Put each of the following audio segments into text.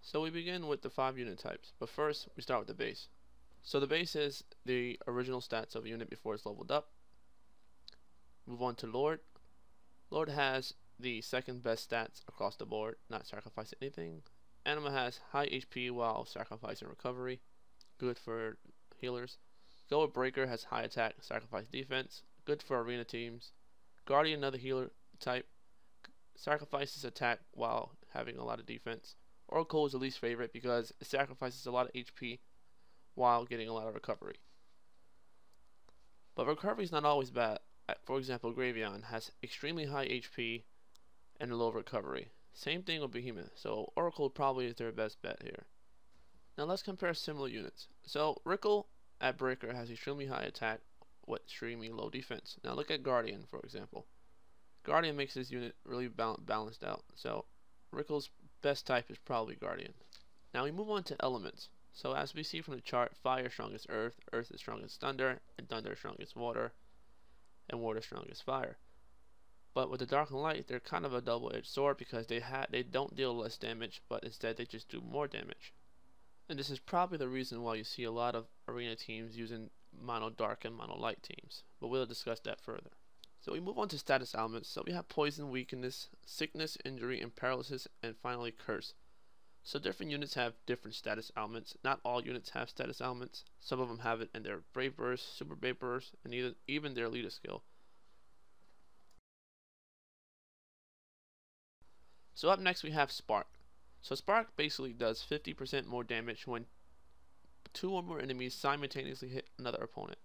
So we begin with the 5 unit types, but first we start with the base. So the base is the original stats of a unit before it's leveled up. Move on to Lord. Lord has the second best stats across the board, not sacrificing anything. Anima has high HP while sacrificing recovery, good for healers. Go with Breaker has high attack, sacrifice defense, good for arena teams. Guardian, another healer type, sacrifices attack while having a lot of defense. Oracle is the least favorite because it sacrifices a lot of HP while getting a lot of recovery. But recovery is not always bad. For example, Gravion has extremely high HP and low recovery. Same thing with Behemoth, so Oracle probably is their best bet here. Now let's compare similar units. So Rickle at Breaker has extremely high attack with extremely low defense. Now look at Guardian, for example. Guardian makes this unit really balanced out, so Rickle's best type is probably Guardian. Now we move on to elements. So as we see from the chart, fire strongest earth, earth is strongest thunder, and thunder is strongest water, and water is strongest fire. But with the dark and light, they're kind of a double-edged sword because they don't deal less damage, but instead they just do more damage. And this is probably the reason why you see a lot of arena teams using mono dark and mono light teams, but we'll discuss that further. So we move on to status elements. So we have poison, weakness, sickness, injury, and paralysis, and finally curse. So different units have different status elements. Not all units have status elements. Some of them have it in their Brave Burst, Super Brave Burst, and even their leader skill. So up next we have Spark. So Spark basically does 50% more damage when 2 or more enemies simultaneously hit another opponent.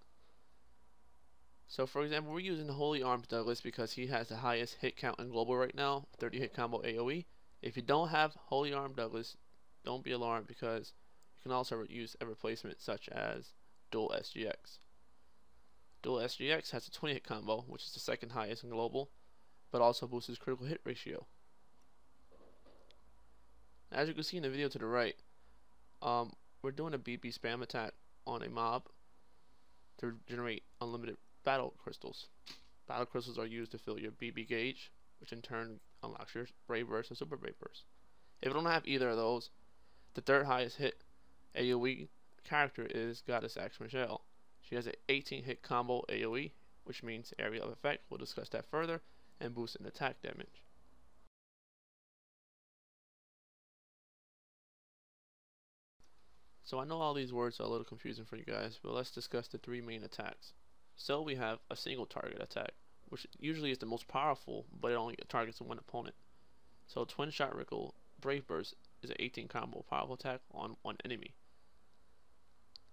So for example, we're using the Holy Arms Douglas because he has the highest hit count in global right now, 30 hit combo AoE. If you don't have Holy Arm Douglas, don't be alarmed because you can also use a replacement such as Dual SGX. Dual SGX has a 20 hit combo, which is the second highest in global, but also boosts his critical hit ratio. As you can see in the video to the right, we're doing a BP spam attack on a mob to generate unlimited battle crystals. Battle crystals are used to fill your BB gauge, which in turn unlocks your Brave Burst and Super Brave Burst. If you don't have either of those, the third highest hit AoE character is Goddess Axe Michelle. She has an 18 hit combo AoE, which means area of effect. We'll discuss that further, and boosts in attack damage. So I know all these words are a little confusing for you guys, but let's discuss the 3 main attacks. So we have a single target attack, which usually is the most powerful, but it only targets one opponent. So Twin Shot Rickle Brave Burst is an 18 combo powerful attack on one enemy.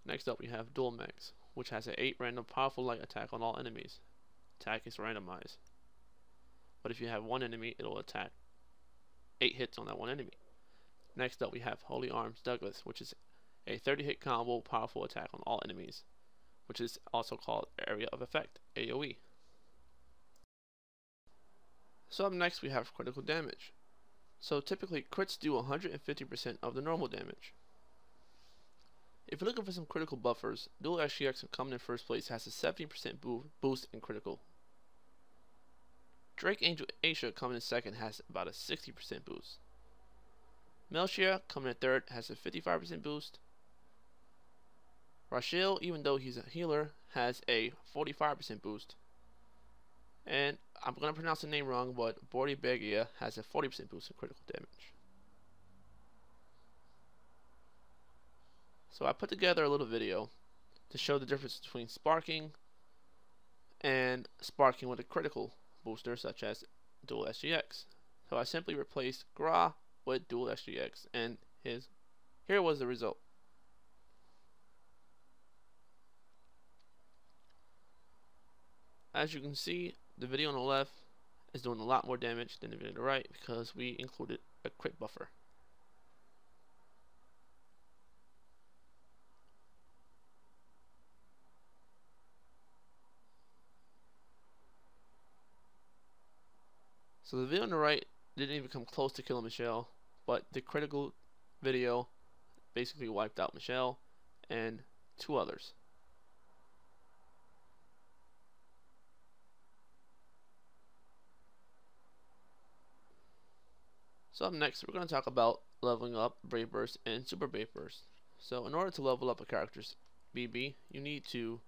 Next up we have Dual Max, which has an 8 random powerful light attack on all enemies. Attack is randomized, but if you have one enemy, it'll attack 8 hits on that one enemy. Next up we have Holy Arms Douglas, which is a 30 hit combo powerful attack on all enemies, which is also called Area of Effect, AoE. So up next we have critical damage. So typically crits do 150% of the normal damage. If you're looking for some critical buffers, Dual SGX coming in first place has a 70% boost in critical. Drake Angel Asia coming in second has about a 60% boost. Melchia coming in third has a 55% boost. Rachel, even though he's a healer, has a 45% boost. And I'm going to pronounce the name wrong, but Bordy Begia has a 40% boost in critical damage. So I put together a little video to show the difference between sparking and sparking with a critical booster such as Dual SGX. So I simply replaced Gra with Dual SGX, and here was the result. As you can see, the video on the left is doing a lot more damage than the video on the right because we included a crit buffer. So the video on the right didn't even come close to killing Michelle, but the critical video basically wiped out Michelle and 2 others. So up next, we're going to talk about leveling up Brave Burst and Super Brave Burst. So in order to level up a character's BB, you need to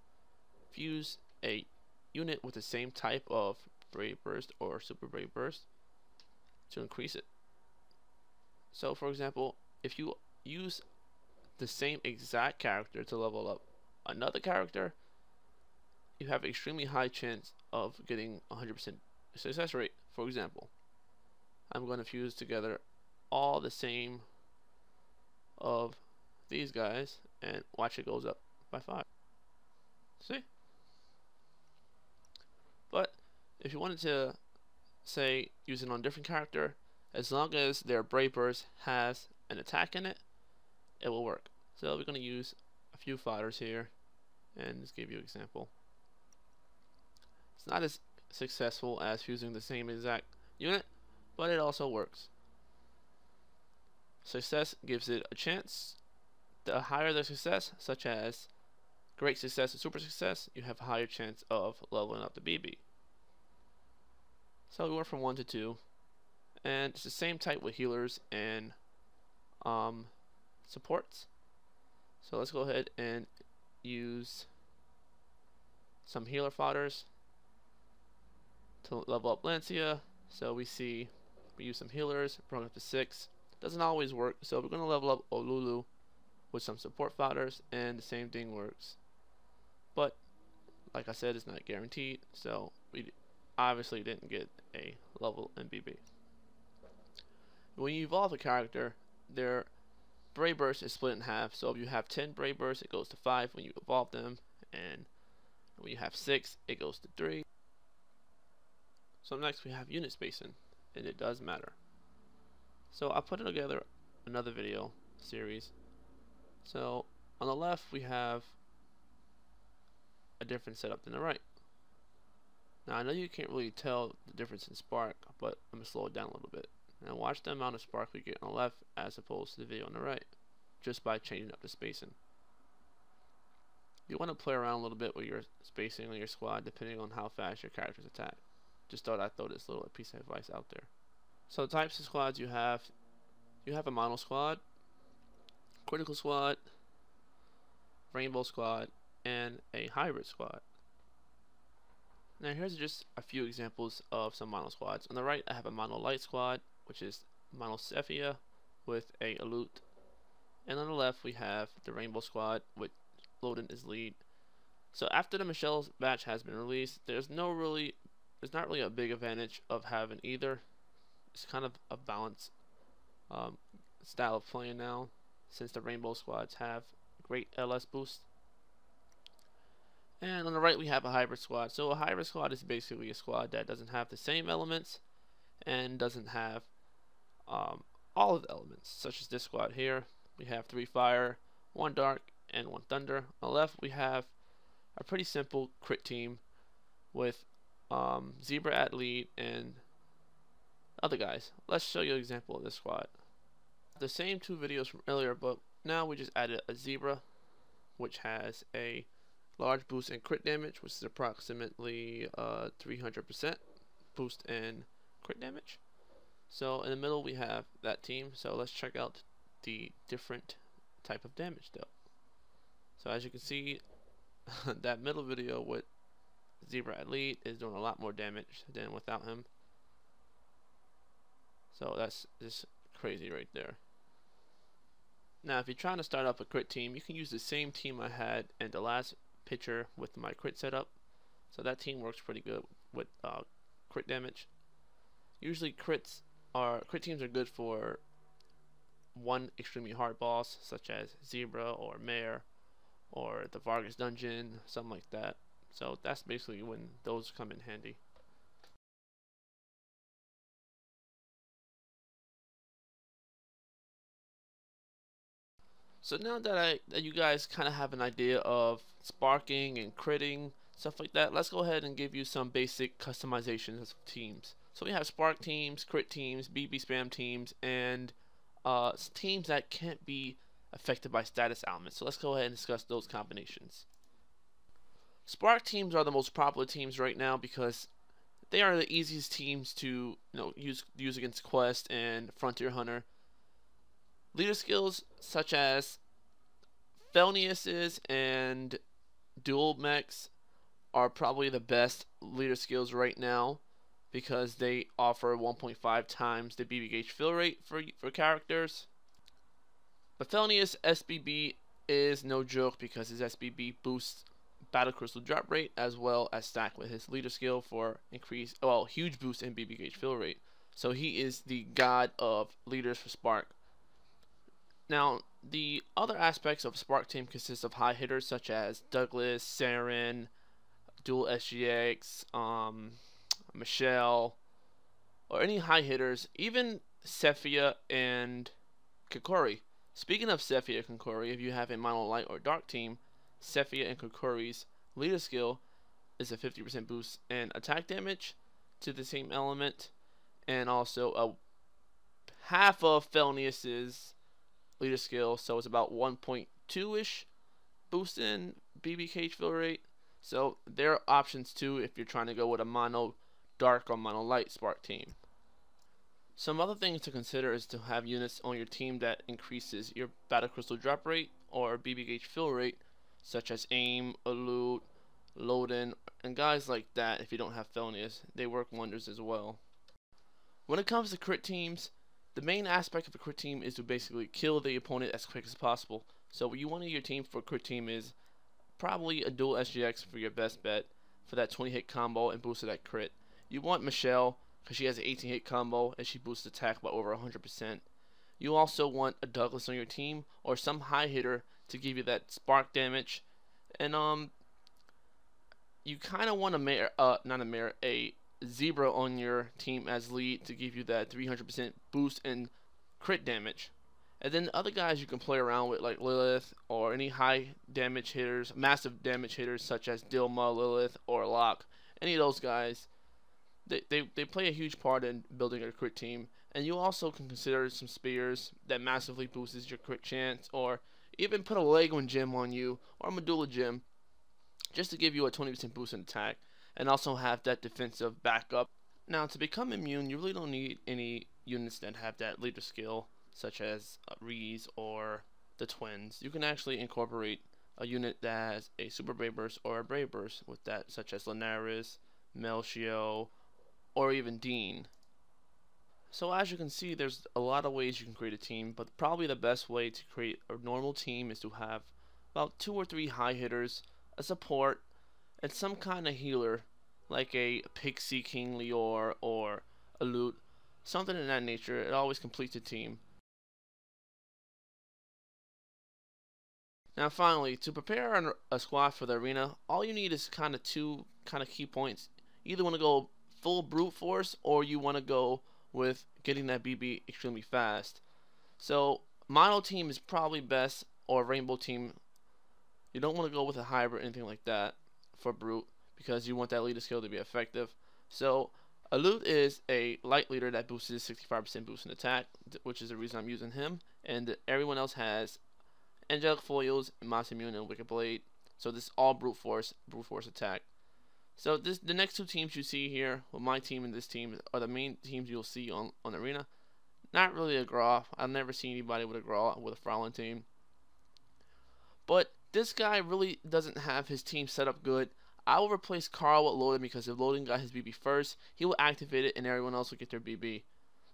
fuse a unit with the same type of Brave Burst or Super Brave Burst to increase it. So for example, if you use the same exact character to level up another character, you have an extremely high chance of getting 100% success rate. For example, I'm going to fuse together all the same of these guys and watch it goes up by 5. See? But if you wanted to say use it on a different character, as long as their Brave Burst has an attack in it, it will work. So we're going to use a few fighters here and just give you an example. It's not as successful as fusing the same exact unit, but it also works. Success gives it a chance. The higher the success, such as great success and super success, you have a higher chance of leveling up the BB. So we went from 1 to 2, and it's the same type with healers and supports. So let's go ahead and use some healer fodders to level up Lancia. So we use some healers, brought up to 6. Doesn't always work, so we're going to level up Olulu with some support fodders, and the same thing works. But like I said, it's not guaranteed, so we obviously didn't get a level in BB. When you evolve a character, their Brave Burst is split in half. So if you have 10 Brave Bursts, it goes to 5 when you evolve them, and when you have 6, it goes to 3. So next we have unit spacing, and it does matter. So I put together another video series. So on the left we have a different setup than the right. Now I know you can't really tell the difference in spark, but I'm going to slow it down a little bit. Now watch the amount of spark we get on the left as opposed to the video on the right, just by changing up the spacing. You want to play around a little bit with your spacing on your squad depending on how fast your characters attack. Just thought I'd throw this little piece of advice out there. So the types of squads you have a mono squad, critical squad, rainbow squad, and a hybrid squad. Now here's just a few examples of some mono squads. On the right I have a mono light squad, which is mono Cephia with a Alute. And on the left we have the rainbow squad with Loden as lead. So after the Michelle's batch has been released, there's not really a big advantage of having either. It's kind of a balanced style of playing now, since the rainbow squads have great LS boost. And on the right we have a hybrid squad. So a hybrid squad is basically a squad that doesn't have the same elements and doesn't have all of the elements, such as this squad here. We have 3 fire, 1 dark, and 1 thunder. On the left we have a pretty simple crit team with Zebra at lead and other guys. Let's show you an example of this squad. The same 2 videos from earlier, but now we just added a Zebra, which has a large boost in crit damage, which is approximately 300% boost in crit damage. So in the middle we have that team. So let's check out the different type of damage dealt. So as you can see, that middle video with Zebra at lead is doing a lot more damage than without him. So that's just crazy right there. Now if you're trying to start up a crit team, you can use the same team I had in the last picture with my crit setup. So that team works pretty good with crit damage. Usually crit teams are good for one extremely hard boss, such as Zebra or Mare or the Vargas dungeon, something like that. So that's basically when those come in handy. So now that you guys kind of have an idea of sparking and critting, stuff like that, let's go ahead and give you some basic customizations of teams. So we have spark teams, crit teams, BB spam teams, and teams that can't be affected by status elements. So let's go ahead and discuss those combinations. Spark teams are the most popular teams right now because they are the easiest teams to use against Quest and Frontier Hunter. Leader skills such as Felnius's and Dual Mechs are probably the best leader skills right now because they offer 1.5 times the BB gauge fill rate for characters. But Felnius SBB is no joke because his SBB boosts battle crystal drop rate as well as stack with his leader skill for huge boost in BB gauge fill rate. So he is the god of leaders for Spark. Now, the other aspects of Spark team consist of high hitters such as Douglas, Saren, Dual SGX, Michelle, or any high hitters, even Sephia and Kokori. Speaking of Sephia and Kokori, if you have a mono light or dark team, Sephia and Kokori's leader skill is a 50% boost in attack damage to the same element, and also a half of Felnius's leader skill, so it's about 1.2-ish boost in BB gauge fill rate. So there are options too if you're trying to go with a mono dark or mono light Spark team. Some other things to consider is to have units on your team that increases your battle crystal drop rate or BB gauge fill rate, such as Aim, Elude, Loden, and guys like that. If you don't have Felnius, they work wonders as well. When it comes to crit teams, the main aspect of a crit team is to basically kill the opponent as quick as possible. So what you want in your team for a crit team is probably a dual SGX for your best bet for that 20 hit combo and boost of that crit. You want Michelle because she has an 18 hit combo and she boosts attack by over 100%. You also want a Douglas on your team or some high hitter to give you that spark damage. And you kind of want a Zebra on your team as lead to give you that 300% boost in crit damage. And then other guys you can play around with like Lilith or any high damage hitters, massive damage hitters such as Dilma, Lilith, or Locke. Any of those guys, they play a huge part in building a crit team. And you also can consider some spears that massively boosts your crit chance, or even put a Lego gem on you or a Medulla gem just to give you a 20% boost in attack, and also have that defensive backup. Now, to become immune, you really don't need any units that have that leader skill, such as Reese or the Twins. You can actually incorporate a unit that has a Super Brave Burst or a Brave Burst with that, such as Linares, Melchio, or even Dean. So as you can see, there's a lot of ways you can create a team, but probably the best way to create a normal team is to have about 2 or 3 high hitters, a support, and some kind of healer, like a Pixie King Leor or a Loot, something in that nature. It always completes a team. Now finally, to prepare a squad for the arena, all you need is two key points. You either want to go full brute force, or you want to go with getting that BB extremely fast. So mono team is probably best, or rainbow team. You don't want to go with a hybrid or anything like that for brute, because you want that leader skill to be effective. So Elude is a light leader that boosts 65% boost in attack, which is the reason I'm using him. And everyone else has Angelic Foils, Masamune, and Wicked Blade. So this is all brute force attack. So the next 2 teams you see here, with my team and this team, are the main teams you'll see on Arena. Not really a Graw. I've never seen anybody with a Graw with a Fraulein team. But this guy really doesn't have his team set up good. I will replace Carl with Loden, because if Loden got his BB first, he will activate it and everyone else will get their BB.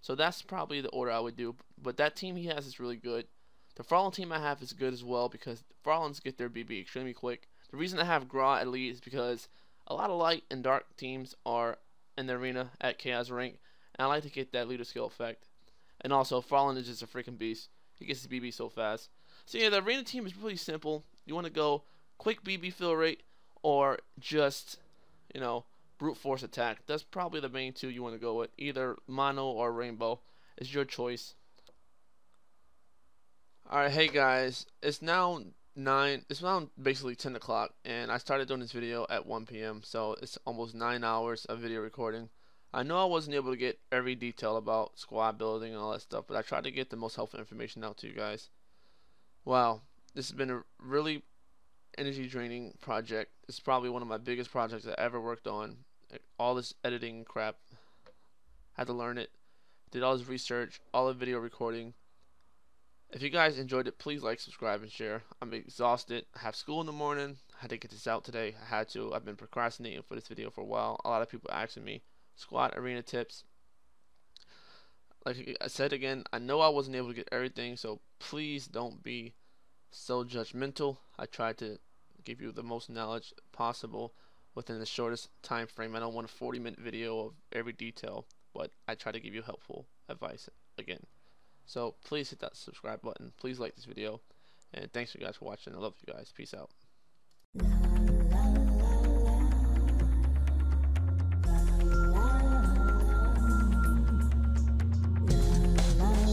So that's probably the order I would do. But that team he has is really good. The Fraulein team I have is good as well, because Frauleins get their BB extremely quick. The reason I have Graw at lead is because a lot of light and dark teams are in the arena at Chaos rank, and I like to get that leader skill effect. And also, Fraulein is just a freaking beast. He gets his BB so fast. So yeah, the arena team is really simple. You want to go quick BB fill rate, or just, brute force attack. That's probably the main 2 you want to go with. Either mono or rainbow. It's your choice. Alright, hey guys, it's now basically 10 o'clock, and I started doing this video at 1 p.m. so it's almost 9 hours of video recording. I know I wasn't able to get every detail about squad building and all that stuff, but I tried to get the most helpful information out to you guys. Wow, this has been a really energy draining project. It's probably one of my biggest projects I ever worked on. all this editing crap. Had to learn it. Did all this research, all the video recording. If you guys enjoyed it, please like, subscribe, and share. I'm exhausted. I have school in the morning. I had to get this out today. I had to. I've been procrastinating for this video for a while. A lot of people asking me squad arena tips. Like I said again, I know I wasn't able to get everything, so please don't be so judgmental. I tried to give you the most knowledge possible within the shortest time frame. I don't want a 40-minute video of every detail, but I try to give you helpful advice again. So please hit that subscribe button. Please like this video. And thanks you guys for watching. I love you guys. Peace out.